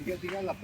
338.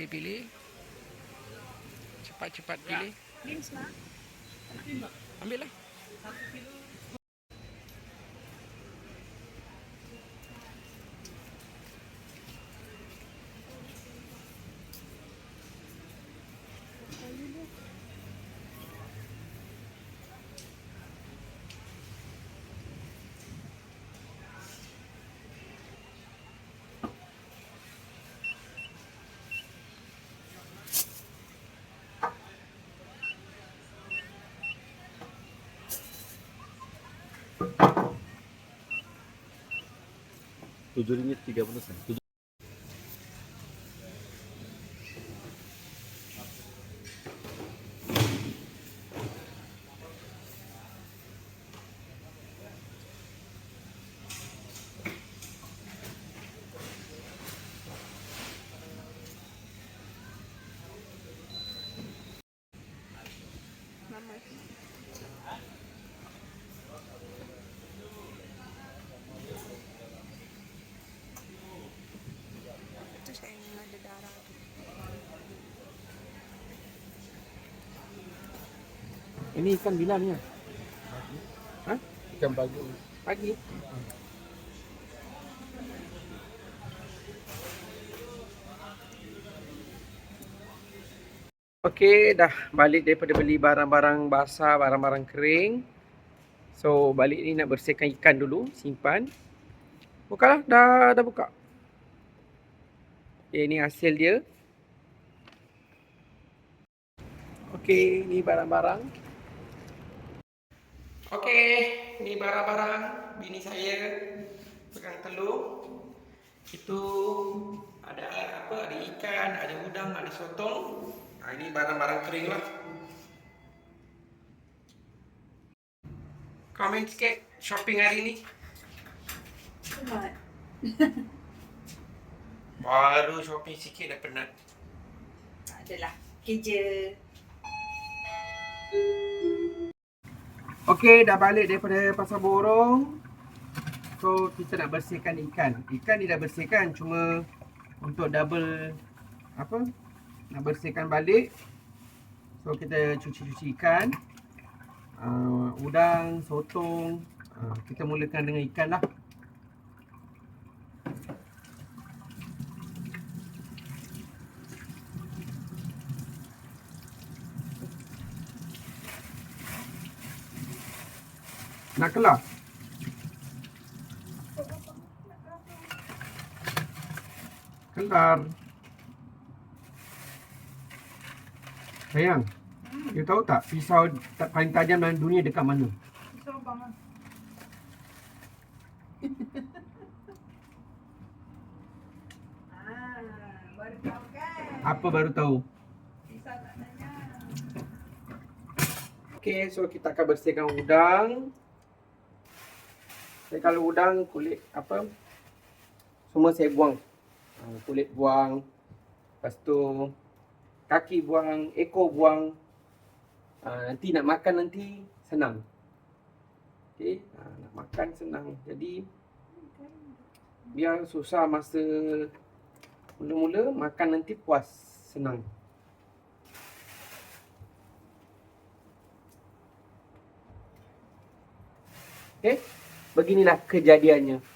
Pilih. Cepat pilih. Ambil lah. RM7.30. Itu saya yang ada darah tu. Ini ikan bila ni? Hah? Ikan pagi. Pagi. Okey, dah balik daripada beli barang-barang basah, barang-barang kering. So, balik ni nak bersihkan ikan dulu, simpan. Buka lah, dah buka. Okay, ni hasil dia. Okey, ni barang-barang. Okey, ni barang-barang bini saya pegang telur. Itu ada apa? Ada ikan, ada udang, ada sotong. Ini barang-barang kering lah. Komen sikit shopping hari ni. Penat. Baru shopping sikit dah penat. Tak adalah. Kerja. Okey, dah balik daripada pasar borong. So, kita nak bersihkan ikan. Ikan ni dah bersihkan, cuma untuk double apa? Nak bersihkan balik. So, kita cuci ikan. Udang, sotong. Kita mulakan dengan ikan lah. Nak keluar? Keluar. Sayang, you tahu tak pisau paling tajam dalam dunia dekat mana? Pisau bangun. Baru tahu kan? Apa baru tahu? Pisau tak tanya. Okey, so kita akan bersihkan udang. Kalau udang kulit apa? Semua saya buang. Kulit buang. Lepas tu kaki buang, ekor buang. Nanti nak makan nanti senang. Okey, nak makan senang. Jadi biar susah masa mula-mula, makan nanti puas, senang. Beginilah kejadiannya.